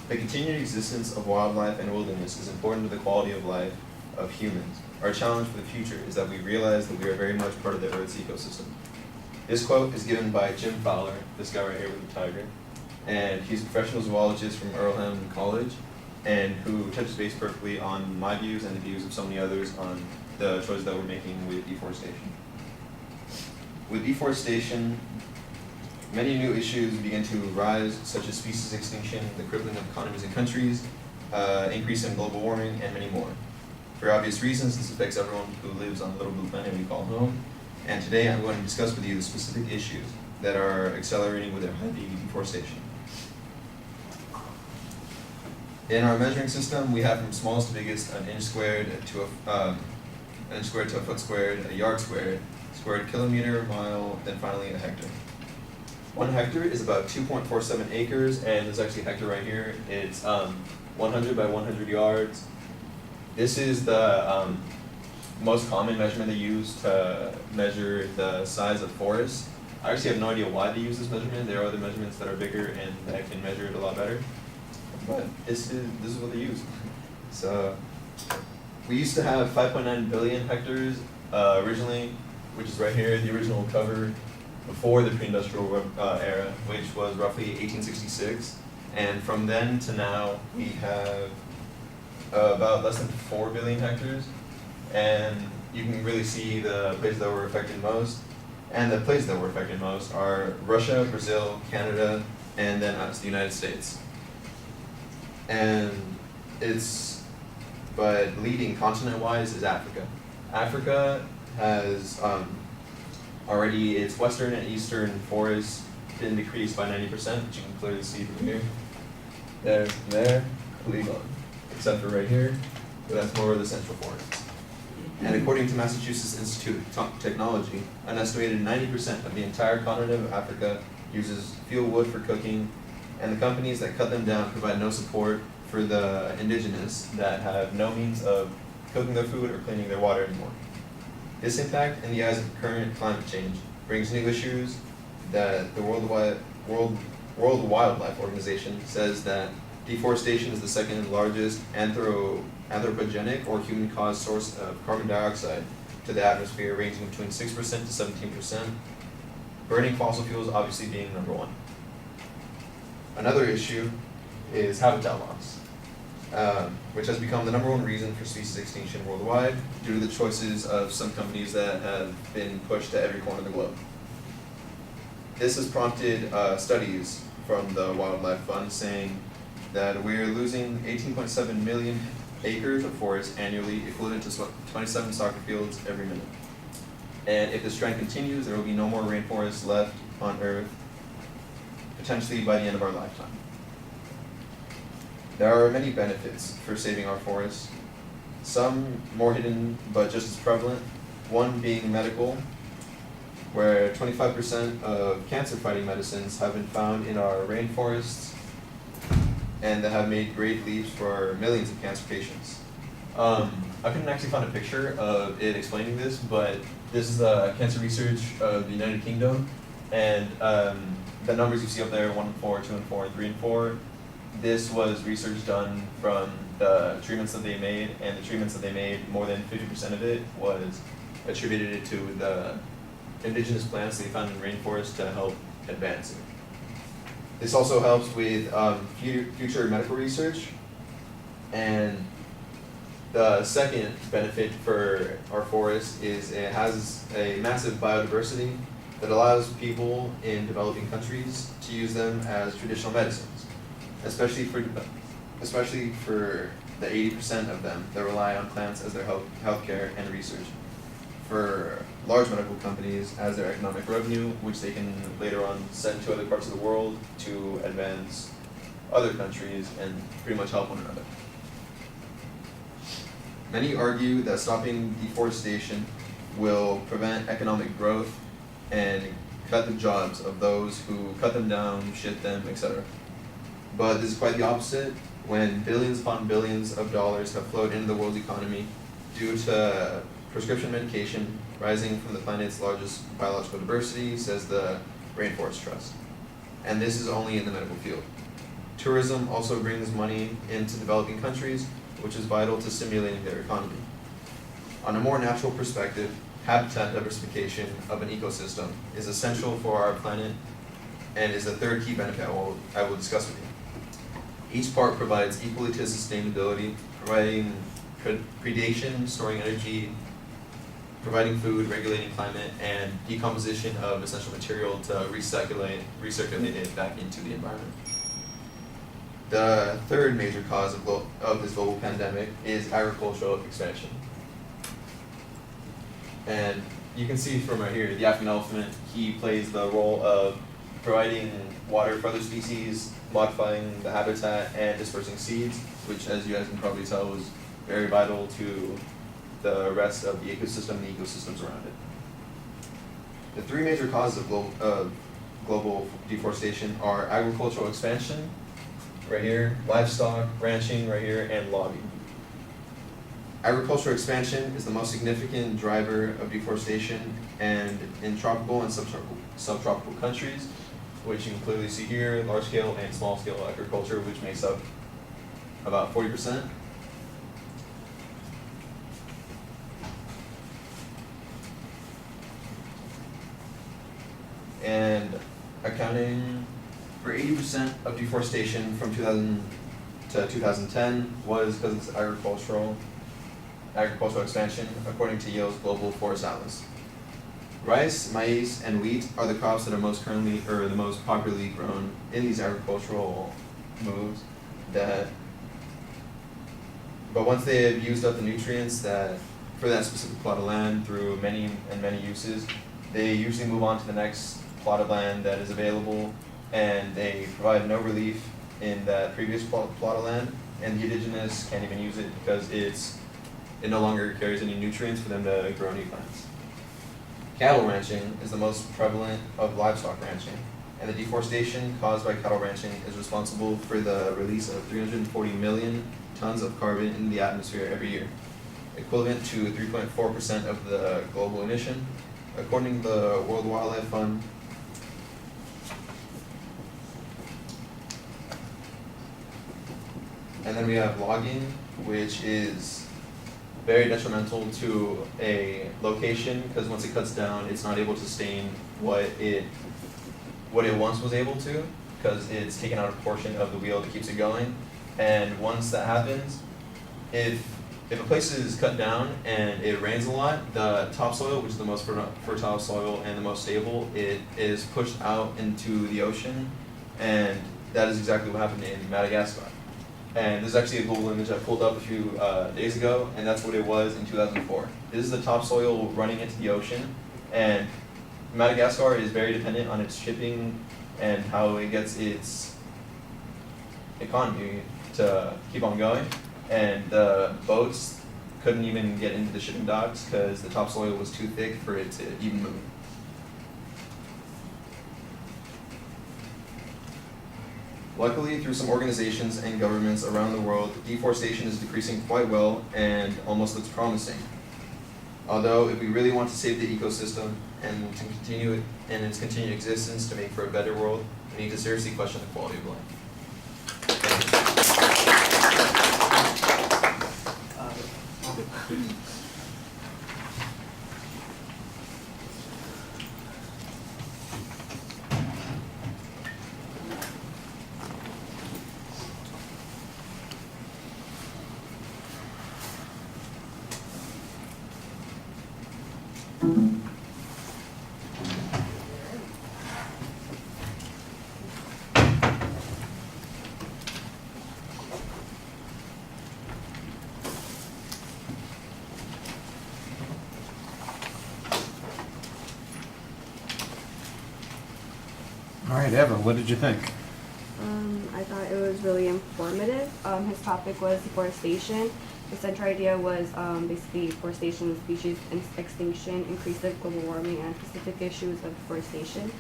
The continued existence of wildlife and wilderness is important to the quality of life of humans. Our challenge for the future is that we realize that we are very much part of the Earth's ecosystem. This quote is given by Jim Fowler, this guy right here with the tiger, and he's a professional zoologist from Earlham College, and who touches base perfectly on my views and the views of so many others on the choices that we're making with deforestation. With deforestation, many new issues begin to rise, such as species extinction, the crippling of economies and countries, increase in global warming, and many more. For obvious reasons, this affects everyone who lives on the little blue planet we call home, and today I'm going to discuss with you the specific issues that are accelerating with their heavy deforestation. In our measuring system, we have from smallest to biggest an inch squared to a foot squared, a yard squared, kilometer, mile, then finally a hectare. 1 hectare is about 2.47 acres, and there's actually a hectare right here. It's 100 by 100 yards. This is the most common measurement they use to measure the size of forests. I actually have no idea why they use this measurement. There are other measurements that are bigger and that can measure it a lot better. But this is what they use. So we used to have 5.9 billion hectares originally, which is right here, the original cover before the pre-industrial era, which was roughly 1866. And from then to now, we have about less than 4 billion hectares. And you can really see the places that were affected most. And the places that were affected most are Russia, Brazil, Canada, and then us, the United States. And but leading continent-wise is Africa. Africa has already its western and eastern forests been decreased by 90%, which you can clearly see from here. There, except for right here, but that's more of the central forests. And according to Massachusetts Institute of Technology, an estimated 90% of the entire continent of Africa uses fuel wood for cooking, and the companies that cut them down provide no support for the indigenous that have no means of cooking their food or cleaning their water anymore. This impact, in the eyes of current climate change, brings new issues that the World Wildlife Organization says that deforestation is the second largest anthropogenic or human-caused source of carbon dioxide to the atmosphere, ranging between 6% to 17%, burning fossil fuels obviously being number one. Another issue is habitat loss, which has become the number one reason for species extinction worldwide due to the choices of some companies that have been pushed to every corner of the globe. This has prompted studies from the Wildlife Fund saying that we're losing 18.7 million acres of forest annually, equivalent to 27 soccer fields every minute. And if this trend continues, there will be no more rainforests left on Earth, potentially by the end of our lifetime. There are many benefits for saving our forests, some more hidden but just as prevalent, one being medical, where 25% of cancer-fighting medicines have been found in our rainforests and that have made great leaps for millions of cancer patients. I couldn't actually find a picture of it explaining this, but this is the cancer research of the United Kingdom, and the numbers you see up there, 1 and 4, 2 and 4, and 3 and 4, this was research done from the treatments that they made, and the treatments that they made, more than 50% of it was attributed to the indigenous plants they found in rainforests to help advance it. This also helps with future medical research, and the second benefit for our forest is it has a massive biodiversity that allows people in developing countries to use them as traditional medicines, especially for the 80% of them that rely on plants as their healthcare and research. For large medical companies as their economic revenue, which they can later on send to other parts of the world to advance other countries and pretty much help one another. Many argue that stopping deforestation will prevent economic growth and cut the jobs of those who cut them down, shit them, etc. But this is quite the opposite when billions upon billions of dollars have flowed into the world's economy due to prescription medication rising from the planet's largest biological diversity, says the Rainforest Trust. And this is only in the medical field. Tourism also brings money into developing countries, which is vital to stimulating their economy. On a more natural perspective, habitat diversification of an ecosystem is essential for our planet and is the third key benefit I will discuss with you. Each part provides equally to sustainability, providing predation, storing energy, providing food, regulating climate, and decomposition of essential material to recirculate it back into the environment. The third major cause of this global pandemic is agricultural expansion. And you can see from right here, the African elephant, he plays the role of providing water for other species, modifying the habitat, and dispersing seeds, which, as you guys can probably tell, is very vital to the rest of the ecosystem and the ecosystems around it. The three major causes of global deforestation are agricultural expansion, right here, livestock, ranching, right here, and logging. Agricultural expansion is the most significant driver of deforestation, and in tropical and subtropical countries, which you can clearly see here, large-scale and small-scale agriculture, which makes up about 40%. And accounting for 80% of deforestation from 2000 to 2010 was because of agricultural expansion, according to Yale's Global Forest Atlas. Rice, maize, and wheat are the crops that are the most popularly grown in these agricultural moves. But once they have used up the nutrients for that specific plot of land through many uses, they usually move on to the next plot of land that is available, and they provide no relief in that previous plot of land, and the indigenous can't even use it because it no longer carries any nutrients for them to grow new plants. Cattle ranching is the most prevalent of livestock ranching, and the deforestation caused by cattle ranching is responsible for the release of 340 million tons of carbon in the atmosphere every year, equivalent to 3.4% of the global emission, according to the World Wildlife Fund. And then we have logging, which is very detrimental to a location because once it cuts down, it's not able to sustain what it once was able to, because it's taken out a portion of the wheel that keeps it going. And once that happens, if a place is cut down and it rains a lot, the topsoil, which is the most fertile soil and the most stable, it is pushed out into the ocean, and that is exactly what happened in Madagascar. And this is actually a Google image I pulled up a few days ago, and that's what it was in 2004. This is the topsoil running into the ocean, and Madagascar is very dependent on its shipping and how it gets its economy to keep on going. And the boats couldn't even get into the shipping docks because the topsoil was too thick for it to even move. Luckily, through some organizations and governments around the world, deforestation is decreasing quite well and almost looks promising. Although, if we really want to save the ecosystem and to continue its continued existence to make for a better world, we need to seriously question the quality of life. Thank you. All right, Eva, what did you think? I thought it was really informative. His topic was deforestation. The central idea was basically deforestation, species extinction, increase of global warming, and specific issues of deforestation.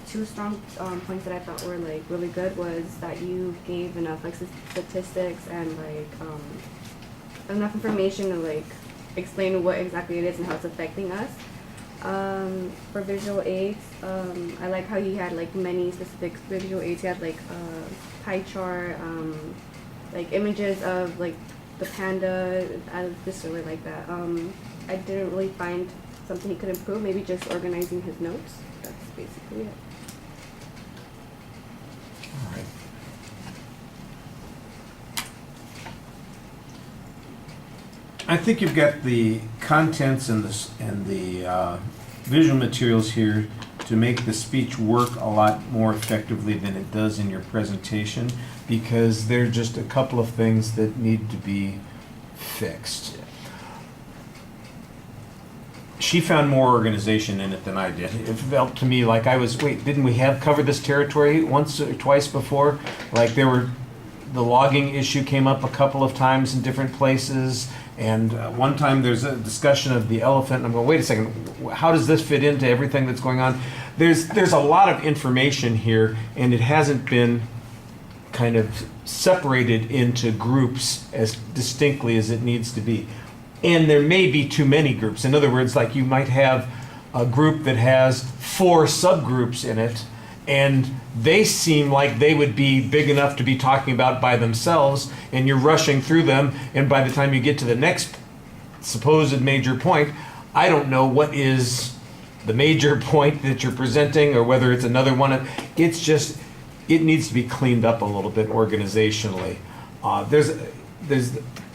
Two strong points that I thought were really good was that you gave enough statistics and enough information to explain what exactly it is and how it's affecting us. For visual aids, I like how he had like many specific visual aids. He had like pie chart, like images of like the panda. I just really like that. I didn't really find something he could improve. Maybe just organizing his notes. That's basically it. All right. I think you've got the contents and the visual materials here to make the speech work a lot more effectively than it does in your presentation, because there are just a couple of things that need to be fixed. She found more organization in it than I did. It felt to me like I was, wait, didn't we have covered this territory once or twice before? Like the logging issue came up a couple of times in different places, and one time there's a discussion of the elephant, and I'm going, wait a second, how does this fit into everything that's going on? There's a lot of information here, and it hasn't been kind of separated into groups as distinctly as it needs to be. And there may be too many groups. In other words, like you might have a group that has 4 subgroups in it, and they seem like they would be big enough to be talking about by themselves, and you're rushing through them, and by the time you get to the next supposed major point, I don't know what is the major point that you're presenting, or whether it's another one. It's just, it needs to be cleaned up a little bit organizationally.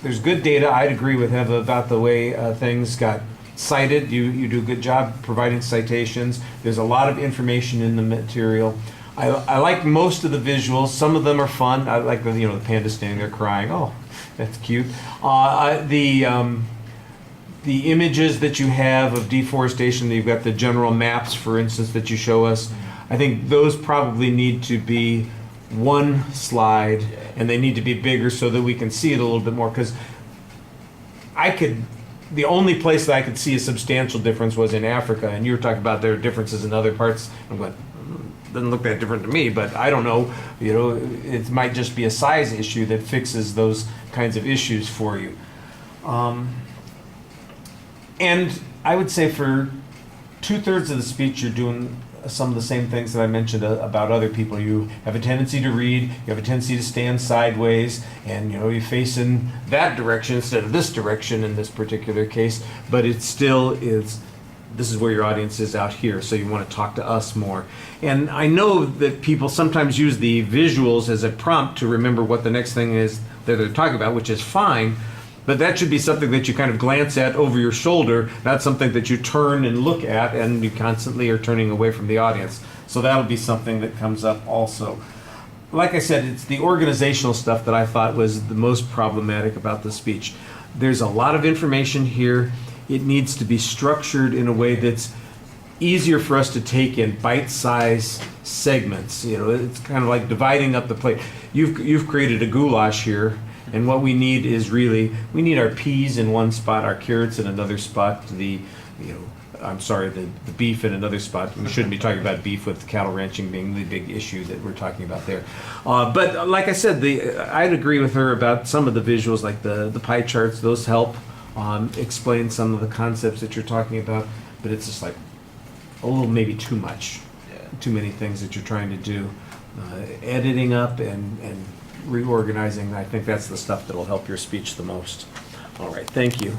There's good data. I'd agree with Eva about the way things got cited. You do a good job providing citations. There's a lot of information in the material. I like most of the visuals. Some of them are fun. I like the panda standing there crying. Oh, that's cute. The images that you have of deforestation, you've got the general maps, for instance, that you show us. I think those probably need to be one slide, and they need to be bigger so that we can see it a little bit more, because the only place that I could see a substantial difference was in Africa, and you were talking about there are differences in other parts. I'm going, doesn't look that different to me, but I don't know, it might just be a size issue that fixes those kinds of issues for you. And I would say for 2/3 of the speech, you're doing some of the same things that I mentioned about other people. You have a tendency to read, you have a tendency to stand sideways, and you face in that direction instead of this direction in this particular case, but it still is, this is where your audience is out here, so you want to talk to us more. And I know that people sometimes use the visuals as a prompt to remember what the next thing is that they're talking about, which is fine. But that should be something that you kind of glance at over your shoulder, not something that you turn and look at, and you constantly are turning away from the audience. So that'll be something that comes up also. Like I said, it's the organizational stuff that I thought was the most problematic about the speech. There's a lot of information here. It needs to be structured in a way that's easier for us to take in bite-sized segments. It's kind of like dividing up the plate. You've created a goulash here. And what we need is we need our peas in one spot, our carrots in another spot, the beef in another spot. We shouldn't be talking about beef with cattle ranching being the big issue that we're talking about there. But like I said, I'd agree with her about some of the visuals, like the pie charts. Those help explain some of the concepts that you're talking about. But it's just like a little maybe too much, too many things that you're trying to do. Editing up and reorganizing, I think that's the stuff that'll help your speech the most. All right, thank you.